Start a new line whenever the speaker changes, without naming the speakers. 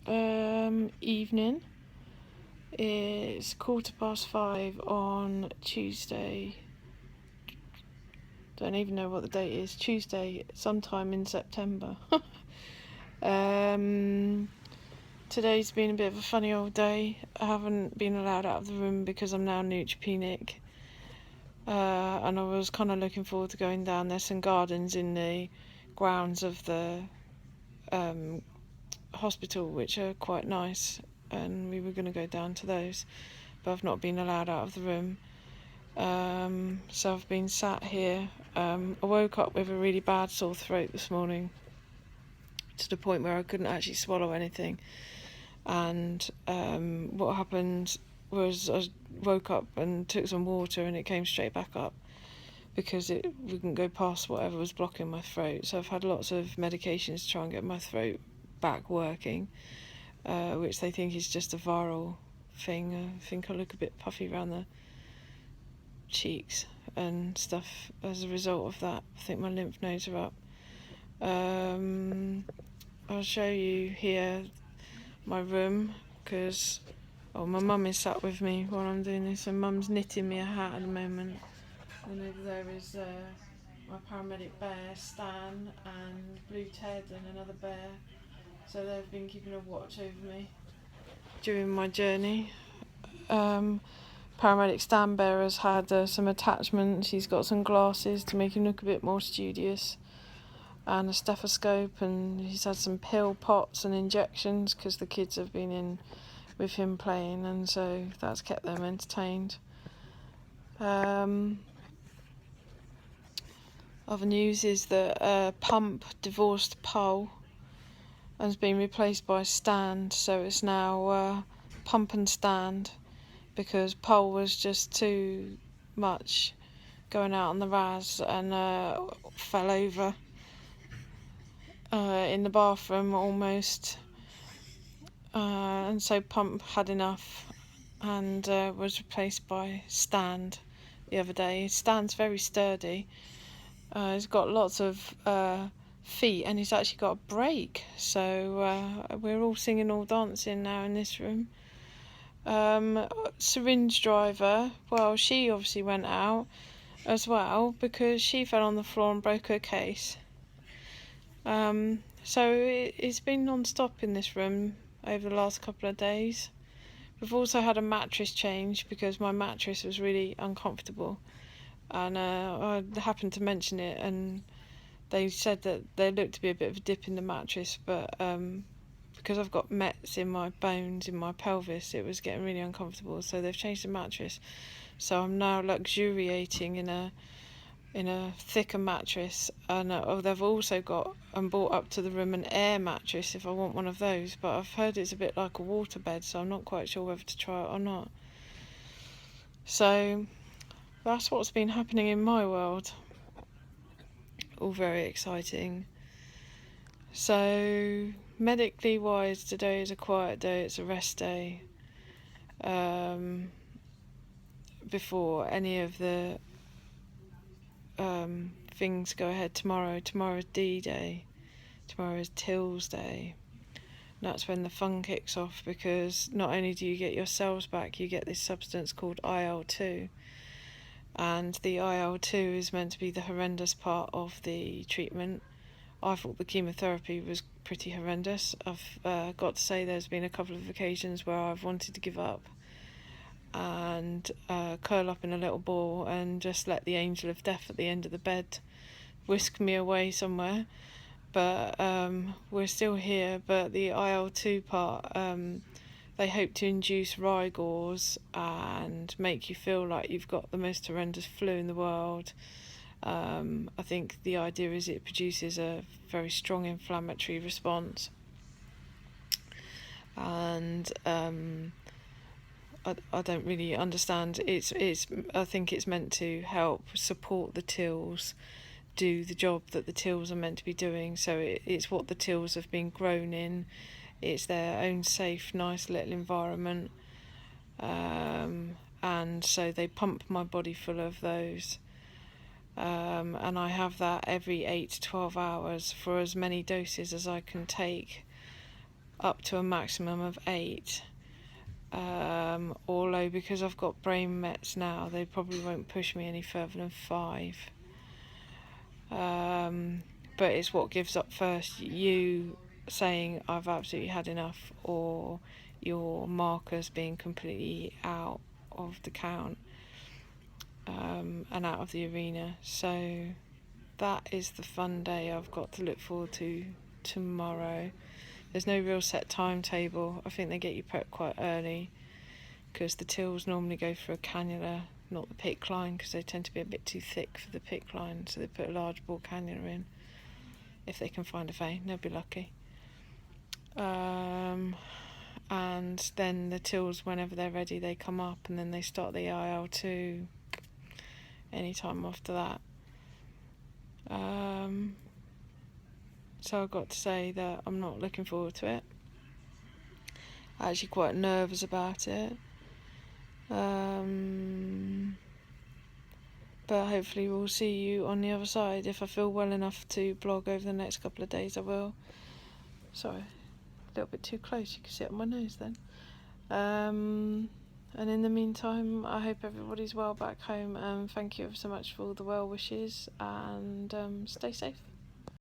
evening. It's 5:15 on Tuesday. Don't even know what the date is. Tuesday, sometime in September. Today's been a bit of a funny old day. I haven't been allowed out of the room because I'm now neutropenic. And I was kind of looking forward to going down. There's some gardens in the grounds of the hospital which are quite nice, and we were going to go down to those, but I've not been allowed out of the room. So I've been sat here. I woke up with a really bad sore throat this morning, to the point where I couldn't actually swallow anything. And what happened was I woke up and took some water, and it came straight back up because it wouldn't go past whatever was blocking my throat. So I've had lots of medications to try and get my throat back working, which they think is just a viral thing. I think I look a bit puffy around the cheeks and stuff as a result of that. I think my lymph nodes are up. I'll show you here my room, because my mum is sat with me while I'm doing this, and mum's knitting me a hat at the moment. And over there is my paramedic bear, Stan, and Blue Ted, and another bear. So they've been keeping a watch over me during my journey. Paramedic Stan Bear has had some attachments. He's got some glasses to make him look a bit more studious, and a stethoscope, and he's had some pill pots and injections because the kids have been in with him playing, and so that's kept them entertained. Other news is that Pump divorced Pole and has been replaced by Stand, so it's now Pump and Stand, because Pole was just too much going out on the raz and fell over in the bathroom almost, and so Pump had enough and was replaced by Stand the other day. Stand's very sturdy. He's got lots of feet, and he's actually got a brake, so we're all singing, all dancing now in this room. Syringe driver, well, she obviously went out as well because she fell on the floor and broke her case. So it's been non-stop in this room over the last couple of days. We've also had a mattress change because my mattress was really uncomfortable, and I happened to mention it, and they said that there looked to be a bit of a dip in the mattress, but because I've got mets in my bones, in my pelvis, it was getting really uncomfortable, so they've changed the mattress. So I'm now luxuriating in a thicker mattress, and they've also got and brought up to the room an air mattress if I want one of those, but I've heard it's a bit like a waterbed, so I'm not quite sure whether to try it or not. So that's what's been happening in my world. All very exciting. So medically wise, today is a quiet day, it's a rest day, before any of the things go ahead tomorrow. Tomorrow's D-Day, tomorrow is Tills Day. And that's when the fun kicks off, because not only do you get your cells back, you get this substance called IL-2, and the IL-2 is meant to be the horrendous part of the treatment. I thought the chemotherapy was pretty horrendous. I've got to say there's been a couple of occasions where I've wanted to give up and curl up in a little ball and just let the angel of death at the end of the bed whisk me away somewhere. But we're still here. But the IL-2 part, they hope to induce rigors and make you feel like you've got the most horrendous flu in the world. I think the idea is it produces a very strong inflammatory response, and I don't really understand. I think it's meant to help support the tills do the job that the tills are meant to be doing. So it's what the tills have been grown in. It's their own safe, nice little environment, and so they pump my body full of those. And I have that every 8 to 12 hours for as many doses as I can take. up to a maximum of 8. Although because I've got brain mets now, they probably won't push me any further than 5. But it's what gives up first, you saying I've absolutely had enough, or your markers being completely out of the count, and out of the arena. So that is the fun day I've got to look forward to tomorrow. There's no real set timetable. I think they get you prepped quite early because the tills normally go for a cannula, not the PICC line, because they tend to be a bit too thick for the PICC line, so they put a large bore cannula in. If they can find a vein, they'll be lucky. And then the tills, whenever they're ready, they come up, and then they start the IL-2 anytime after that. So I've got to say that I'm not looking forward to it. I'm actually quite nervous about it. But hopefully we'll see you on the other side. If I feel well enough to blog over the next couple of days, I will. Sorry, a little bit too close, you can see it on my nose then. And in the meantime, I hope everybody's well back home, and thank you ever so much for all the well wishes, and stay safe.